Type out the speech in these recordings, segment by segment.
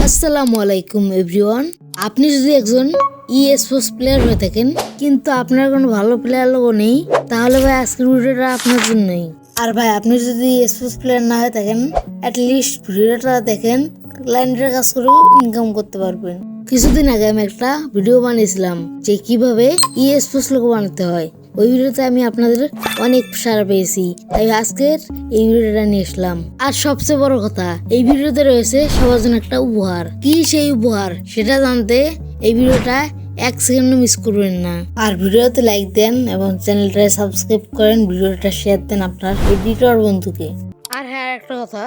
আসসালামু আলাইকুম এভরিওয়ান। আপনি যদি একজন স্পোর্টস প্লেয়ার হয়ে থাকেন কিন্তু আপনার কোনো ভালো প্লেয়ার লোগো নেই, তাহলে ভাই আজকের ভিডিওটা আপনার জন্যই। আর ভাই আপনি যদি স্পোর্টস প্লেয়ার না হয়ে থাকেন, অ্যাটলিস্ট ভিডিওটা দেখেন, ক্লায়েন্টের কাজ করেও ইনকাম করতে পারবেন। কিছুদিন আগে আমি একটা ভিডিও বানিয়েছিলাম যে কিভাবে স্পোর্টস লোগো বানাতে হয়। ওই ভিডিওতে আমি আপনাদের অনেক সাড়া পেয়েছি, তাই আজকের এই ভিডিওটা নিয়ে আসলাম। আর সবচেয়ে বড় কথা, এই ভিডিওতে রয়েছে সবার জন্য একটা উপহার। কি সেই উপহার সেটা জানতে এই ভিডিওটা 1 সেকেন্ড মিস করবেন না। আর ভিডিওতে লাইক দেন এবং চ্যানেলটা সাবস্ক্রাইব করেন, ভিডিওটা শেয়ার দেন আপনার এডিটর বন্ধুকে। আর হ্যাঁ, একটা কথা,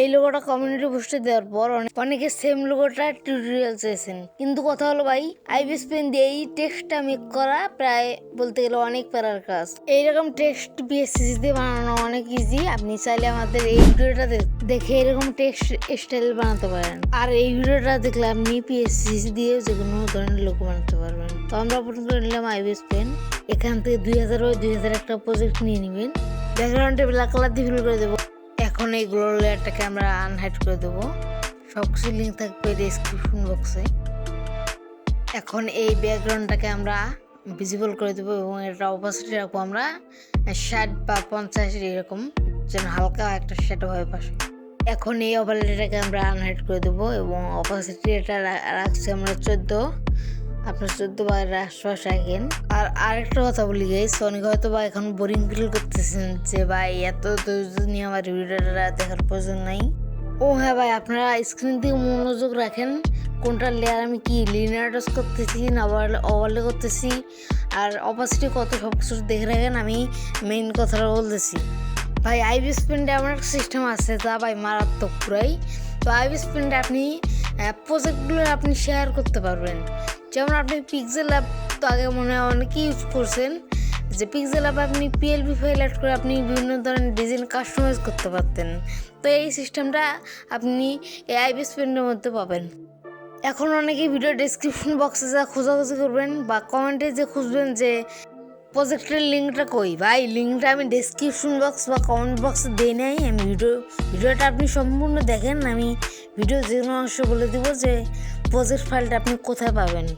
এই লোগোটা কমিউনিটি পোস্টে দেওয়ার পর অনেকে সেম লোগোটা টিউটোরিয়াল চেয়েছেন, কিন্তু কথা হলো ভাই, আইবিস পেন দিয়ে এই টেক্সটটা মেক করা প্রায় বলতে গেলে অনেক প্যারার কাজ। এইরকম টেক্সট বিএসসি দিয়ে বানানো অনেক ইজি। আপনি চাইলে আমাদের এই ভিডিওটা দেখে এরকম টেক্সট স্টাইল বানাতে পারেন। আর এই ভিডিওটা দেখলে আপনি পিএসসি দিয়ে যে কোনো ধরনের লোগো বানাতে পারবেন। তো আমরা প্রথম করে নিলাম আইবিস পেন। এখান থেকে 2000 বা 2000 একটা প্রজেক্ট নিয়ে নেবেন। ব্যাকগ্রাউন্ডে ব্ল্যাক কালার দিয়ে ফিল করে দেবো। এখন এই গ্লো লেয়ারটাকে আমরা আনহাইড করে দেবো। সবকিছু লিঙ্ক থাকবে ডেসক্রিপশন বক্সে। এখন এই ব্যাকগ্রাউন্ডটাকে আমরা ভিজিবল করে দেবো এবং এটা অপাসিটি রাখবো আমরা 60 বা 50 এরকম, যেন হালকা একটা শ্যাডো হয় পাশে। এখন এই ওভারলেটাকে আমরা আনহাইড করে দেবো এবং অপাসিটি এটা রাখছি আমরা 14। আপনার 14 বা আশপাশ রাখেন। আর আরেকটা কথা বলি গাইস, অনেক হয়তো বা এখন বোরিং ফিল করতেছেন যে ভাই এত নিয়ে আমার ভিডিওটা দেখার প্রয়োজন নাই। ও হ্যাঁ ভাই, আপনারা স্ক্রিন থেকে মনোযোগ রাখেন, কোনটা লেয়ার আমি কি লিনিয়ার টস করতেছি না ওভারলে করতেছি আর অপাসিটি কত, সব কিছু দেখে রাখেন। আমি মেইন কথাটা বলতেছি ভাই, আইবিস পেন্টে এমন একটা সিস্টেম আছে তা ভাই মারাত্মক পুরাই। তো আইবিস পেন্টে আপনি প্রজেক্টগুলো আপনি শেয়ার করতে পারবেন। যেমন আপনি পিক্সেলab তো আগে মনে হয় অনেকেই ইউজ করছেন, যে পিক্সেলab আপনি পিএলবি ফাইল অ্যাড করে আপনি বিভিন্ন ধরনের ডিজাইন কাস্টমাইজ করতে পারতেন। তো এই সিস্টেমটা আপনি এই আইবিস পেন্টের মধ্যে পাবেন। এখন অনেকেই ভিডিও ডেসক্রিপশন বক্সে যা খোঁজাখুঁজি করবেন বা কমেন্টে যে খুঁজবেন যে প্রজেক্টের লিঙ্কটা কই, ভাই লিঙ্কটা আমি ডেসক্রিপশন বক্স বা কমেন্ট বক্সে দিয়ে নাই। আমি ভিডিওটা আপনি সম্পূর্ণ দেখেন, আমি ভিডিও যে কোনো অংশ বলে দিব যে প্রজেক্ট ফাইলটা আপনি কোথায় পাবেন।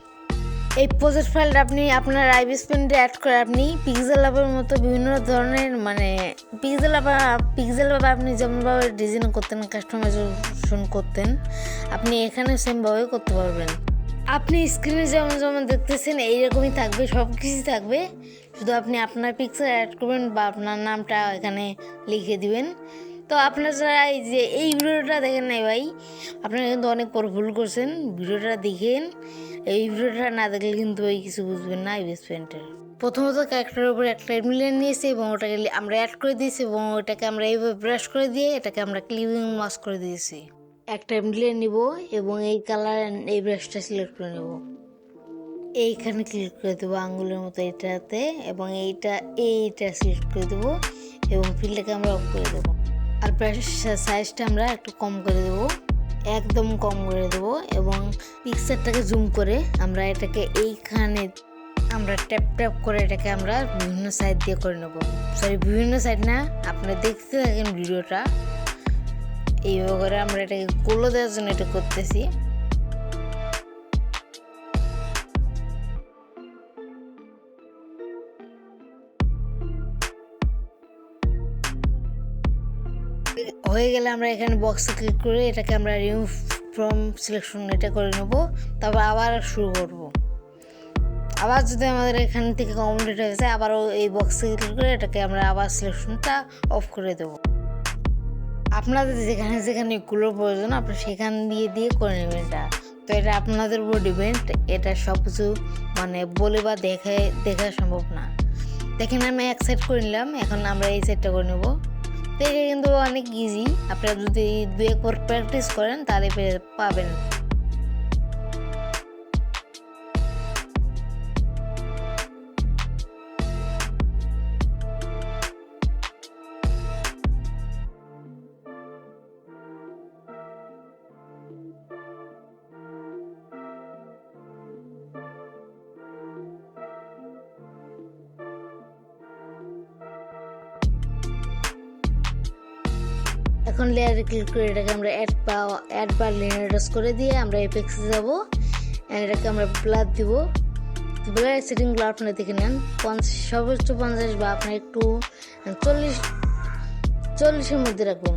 এই প্রজেক্ট ফাইলটা আপনি আপনার আইবিস পেন্টে অ্যাড করে আপনি পিক্সেলাবের মতো বিভিন্ন ধরনের পিক্সেলাব আপনি যেমনভাবে ডিজাইন করতেন, কাস্টমাইজেশন করতেন, আপনি এখানে সেমভাবে করতে পারবেন। আপনি স্ক্রিনে যেমন যেমন দেখতেছেন এইরকমই থাকবে, সব কিছুই থাকবে, শুধু আপনি আপনার পিকচার অ্যাড করবেন বা আপনার নামটা এখানে লিখে দিবেন। তো আপনারা যারা এই যে এই ভিডিওটা দেখেন নাই ভাই, আপনারা কিন্তু অনেক বড় ভুল করছেন। ভিডিওটা দেখেন, এই ভিডিওটা না দেখলে কিন্তু ওই কিছু বুঝবেন না আইবিস পেন্টের। প্রথমত ক্যারেক্টারের উপরে একটা এমুলেট নিয়েছি এবং ওটাকে আমরা অ্যাড করে দিয়েছি এবং ওটাকে আমরা এইভাবে ব্রাশ করে দিয়ে এটাকে আমরা ক্লিপিং মাস্ক করে দিয়েছি। একটা এমুলেট নিব এবং এই কালার এই ব্রাশটা সিলেক্ট করে নেব, এইখানে ক্লিক করে দেবো আঙ্গুলের মতো এটাতে এবং এইটা সিলেক্ট করে দেবো এবং ফিল্ডটাকে আমরা অফ করে দেবো। আর ব্রাশের সাইজটা আমরা একটু কম করে দেবো, একদম কম করে দেবো এবং পিকচারটাকে জুম করে আমরা এটাকে এইখানে আমরা ট্যাপ করে এটাকে আমরা বিভিন্ন সাইড দিয়ে করে নেবো। বিভিন্ন সাইড না, আপনারা দেখতে থাকেন ভিডিওটা। এইভাবে করে আমরা এটাকে গোলো দেওয়ার জন্য এটা করতেছি। হয়ে গেলে আমরা এখানে বক্সে ক্লিক করে এটাকে আমরা রিমুভ ফ্রম সিলেকশন এটা করে নেব। তারপর আবার শুরু করব। আবার যদি আমাদের এখান থেকে কমপ্লিট হয়ে যায়, আবারও এই বক্সে ক্লিক করে এটাকে আমরা আবার সিলেকশনটা অফ করে দেব। আপনাদের যেখানে যেখানে এগুলোর প্রয়োজন আপনি সেখান দিয়ে করে নেবেন এটা। তো এটা আপনাদের উপর ডিপেন্ড, এটা সব কিছু মানে বলে বা দেখা সম্ভব না। দেখেন আমি এক সাইড করে নিলাম, এখন আমরা এই সাইডটা করে নেব। তো এটা কিন্তু অনেক ইজি, আপনারা যদি 2-1 বার প্র্যাকটিস করেন তাহলে পাবেন। এখন লেয়ারে ক্লিক করে এটাকে আমরা অ্যাড বা লিনিয়ার করে দিয়ে আমরা এপেক্সে যাবো, এটাকে আমরা ব্লার দিব। ব্লারের সেটিংগুলো আপনারা দেখে নেন, সর্বোচ্চ 50 বা আপনার একটু 40-40-এর মধ্যে রাখবেন।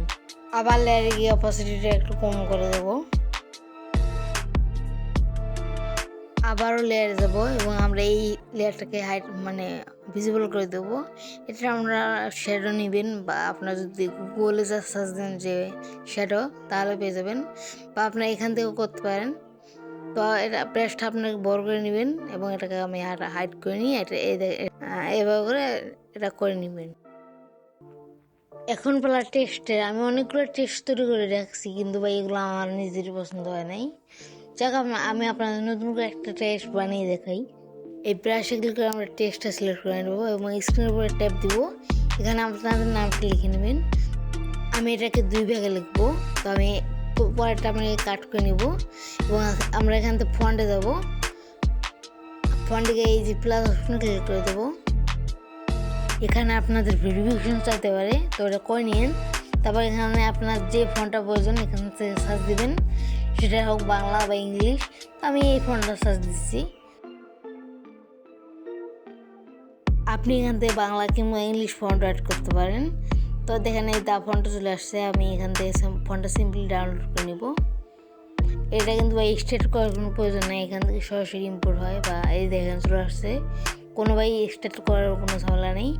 আবার লেয়ারে গিয়ে অপাসিটিটা একটু কম করে দেবো, আবারও লেয়ারে যাব এবং আমরা এই লেয়ারটাকে হাইট মানে ভিজিবল করে দেবো। এটা আমরা শ্যাডো নেবেন, বা আপনার যদি গুগলে সার্চ দেন যে শ্যাডো তাহলে পেয়ে যাবেন, বা আপনার এখান থেকেও করতে পারেন। তো এটা ব্রাশটা আপনাকে বড় করে নেবেন এবং এটাকে আমি আর হাইড করে নিই, এটা এভাবে করে এটা করে নেবেন। এখন পেলা টেস্টের আমি অনেকগুলো টেস্ট তৈরি করে রাখছি, কিন্তু ভাই এগুলো আমার নিজেরই পছন্দ হয় নাই। যাক আমি আপনাদের নতুন করে একটা টেস্ট বানিয়ে দেখাই। এই ব্রাশে ক্লিক করে আমরা টেস্টটা সিলেক্ট করে নেবো এবং স্ক্রিনের উপরে ট্যাপ দিব। এখানে আপনাদের নামটা লিখে নেবেন। আমি এটাকে 2 ভাগে লিখবো, তো আমি পরেরটা আমি কাট করে নিব এবং আমরা এখান থেকে ফন্টে যাবো। ফন্টে গিয়ে এই যে প্লাস অপশনে ক্লিক করে দেবো। এখানে আপনাদের ভেরিফিকেশন চাইতে পারে, তো এটা করে নিন। তারপর এখানে আপনার যে ফন্টটা প্রয়োজন এখান থেকে সার্চ দিবেন, সেটা হোক বাংলা বা ইংলিশ। তো আমি এই ফন্টটা সার্চ দিচ্ছি। আপনি এখান থেকে বাংলা কিংবা ইংলিশ ফন্ট অ্যাড করতে পারেন। তো দেখেন এই ফন্টটা চলে আসছে, আমি এখান থেকে ফন্টটা সিম্পলি ডাউনলোড করে নিব। এটা কিন্তু ভাই এক্সট্রাক্ট করার কোনো প্রয়োজন নেই, এখান থেকে সরাসরি ইম্পোর্ট হয়, বা এই দেখেন চলে আসছে। কোনো ভাই এক্সট্রাক্ট করার কোনো ঝামেলা নেই।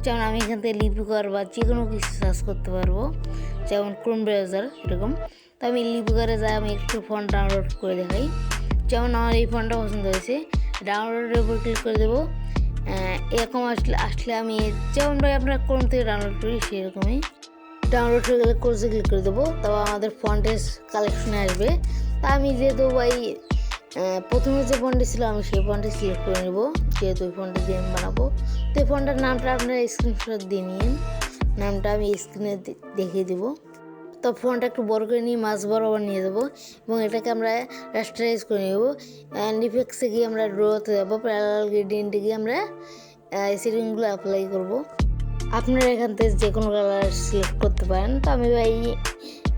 যেমন আমি এখান থেকে লিপিকার বা যে কোনো কিছু সার্চ করতে পারবো, যেমন ক্রোম ব্রাউজার এরকম। তো আমি লিপিকারে যাই, আমি একটু ফন্ট ডাউনলোড করে দেখাই। যেমন আমার এই ফন্টটা পছন্দ হয়েছে, ডাউনলোডের উপর ক্লিক করে দেবো। এরকম আসলে আমি যেমন ভাই আপনারা ক্রোম থেকে ডাউনলোড করি সেরকমই ডাউনলোড হয়ে গেলে কোর্সে ক্লিক করে দেবো। তবে আমাদের ফন্টের কালেকশনে আসবে। তা আমি যেহেতু ভাই প্রথমে যে ফন্টে ছিল আমি সেই ফন্টে সিলেক্ট করে নেব, যেহেতু ওই ফন্টে দিয়ে আমি বানাবো। তো এই ফন্টের নামটা আপনারা স্ক্রিনশট দিয়ে নিন, নামটা আমি স্ক্রিনে দেখিয়ে দেবো। তো ফন্টটা একটু বড় করে নিয়ে মাছ বরাবর নিয়ে যাবো এবং এটাকে আমরা রাস্টারাইজ করে নেব। ইফেক্টসে গিয়ে আমরা ড্রতে যাবো, প্যারালাল গ্রেডিয়েন্টে গিয়ে আমরা সেটিংগুলো অ্যাপ্লাই করব। আপনারা এখান থেকে যে কোনো কালার সিলেক্ট করতে পারেন। তো আমি ভাই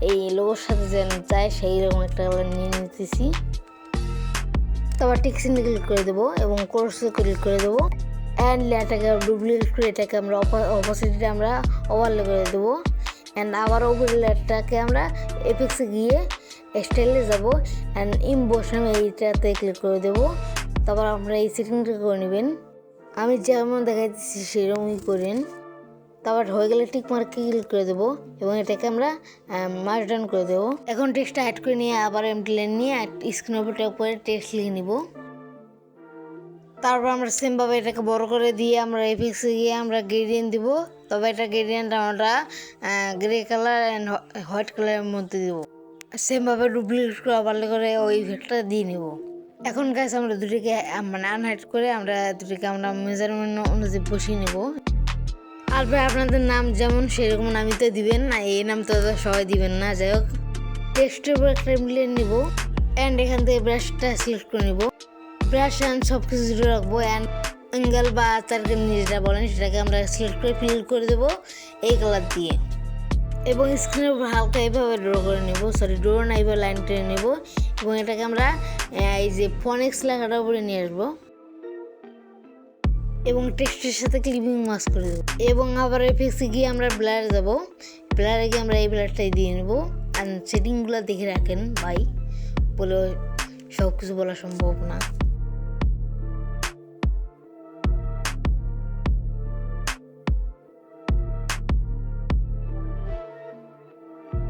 এই লোগোর সাথে যেন চাই সেই রকম একটা কালার নিয়ে নিতেছি। তারপর টিকসিনে ক্লিক করে দেবো এবং কোর্সে ক্লিক করে দেবো। অ্যান্ড লেয়ারটাকে ডুপ্লিকেট করে এটাকে আমরা অপোজিটে আমরা ওভারলে করে দেবো। অ্যান্ড আবার ওভার লেয়ারটাকে আমরা এফেক্টসে গিয়ে স্টাইলে যাবো অ্যান্ড ইমবোস নামে এইটাতে ক্লিক করে দেবো। তারপর আমরা এই সেটিংটা করে নেবেন, আমি যেমন দেখাচ্ছি সেরকমই করেন। তারপর হয়ে গেলে টিক মার্কে ক্লিক করে দেবো এবং এটাকে আমরা মার্ক ডাউন করে দেবো। এখন টেক্সটটা অ্যাড করে নিয়ে আবার এমটি লাইন নিয়ে স্ক্রিনের উপর ট্যাপ করে টেক্সট লিখে নিব। তারপর আমরা সেমভাবে এটাকে বড় করে দিয়ে আমরা এফেক্টসে গিয়ে আমরা গ্রেডিয়েন্ট দিব। তবে এটা গ্রেডিয়েন্ট আমরা গ্রে কালার অ্যান্ড হোয়াইট কালারের মধ্যে দিব। সেমভাবে ডুপ্লিকেট করে ওভারলে করে ওই ইফেক্টটা দিয়ে নিব। এখন গাইস আমরা দুটিকে মানে আনহাইড করে আমরা দুটিকে আমরা মেজারমেন্ট অনুযায়ী বসিয়ে নেব। আর ভাই আপনাদের নাম যেমন সেরকম নামই তো দিবেন না, এই নাম তো সবাই দিবেন না। যাই হোক টেক্সটের উপর একটা মিলিয়ে নিব অ্যান্ড এখান থেকে ব্রাশটা সিলেক্ট করে নিব। ব্রাশ অ্যান্ড সব কিছু জুড়ে রাখবো অ্যান্ড অ্যাঙ্গেল বা তারকে যেটা বলেন সেটাকে আমরা সিলেক্ট করে ফিল করে দেবো এই কালার দিয়ে এবং স্ক্রিনের উপর হালকা এইভাবে ড্র করে নেব, ড্র না এইভাবে লাইন টেনে নেব এবং এটাকে আমরা এই যে ফনিক্স লেখাটার উপরে নিয়ে আসবো এবং টেক্সটের সাথে ক্লিপিং মাস্ক করে দেবো এবং আবার এফেক্টসে গিয়ে আমরা ব্লারে যাব। ব্লারে গিয়ে আমরা এই ব্লারটাই দিয়ে নেব। আর সেটিংগুলো দেখে রাখেন ভাই, বলে সব কিছু বলা সম্ভব না।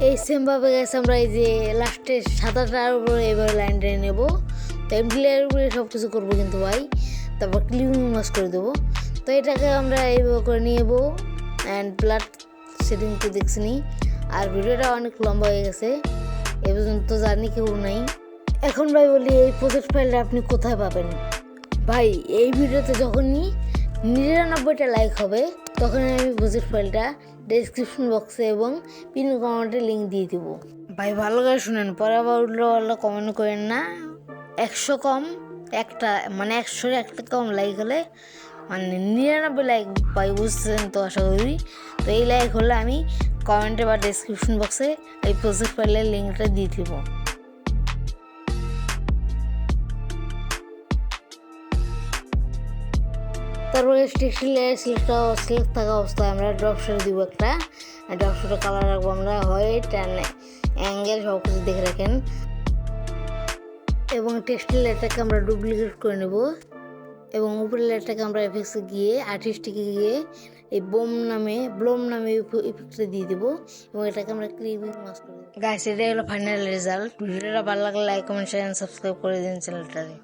এই সেমভাবে গেছে আমরা এই যে লাস্টের সাদাটার উপরে এইভাবে লাইন টেনে নেবো। তো এমডিলের উপরে সব কিছু করবো কিন্তু ভাই, তারপর ক্লিপিং মাস্ক করে দেবো। তো এটাকে আমরা এইভাবে করে নিয়ে যাবো অ্যান্ড ব্লাড সেটিং তো দেখছিনি। আর ভিডিওটা অনেক লম্বা হয়ে গেছে, এ পর্যন্ত জানি কেউ নাই। এখন ভাই বলি এই প্রজেক্ট ফাইলটা আপনি কোথায় পাবেন? ভাই এই ভিডিওতে যখনই 99টা লাইক হবে তখন আমি প্রজেক্ট ফাইলটা ডেসক্রিপশন বক্সে এবং পিন কমেন্টে লিঙ্ক দিয়ে দিব। ভাই ভালো করে শুনেন, পরে আবার উল্টো পাল্টা কমেন্ট করেন না। 100 কম একটা মানে 100 একটা কম লাইক হলে মানে 99 লাইক পাই, বুঝছেন তো আশা করি। তো এই লাইক হলে আমি কমেন্টে বা ডেসক্রিপশন বক্সে এই প্রজেক্ট ফাইলের লিঙ্কটা দিয়ে দিব। তারপরে টেক্সচার লেয়ার সিলেক্ট থাকা অবস্থায় আমরা ড্রপ শেড দিব একটা। ড্রপ শেডের কালার রাখবো আমরা হোয়াইট অ্যান্ড অ্যাঙ্গেল সব কিছু দেখে রাখেন। এবং টেক্সচার লেয়ারটাকে আমরা ডুপ্লিকেট করে নেব এবং উপরের লেয়ারটাকে আমরা এফেক্টসে গিয়ে আর্টিস্টিকে গিয়ে এই ব্লোম নামে ইফেক্টটা দিয়ে দেবো এবং এটাকে আমরা ক্লিপিং মাস্ক করে দেবো। গাইস, এটাই হলো ফাইনাল রেজাল্ট। ভিডিওটা ভালো লাগলে লাইক কমেন্ট শেয়ার সাবস্ক্রাইব করে দিন চ্যানেলটাকে।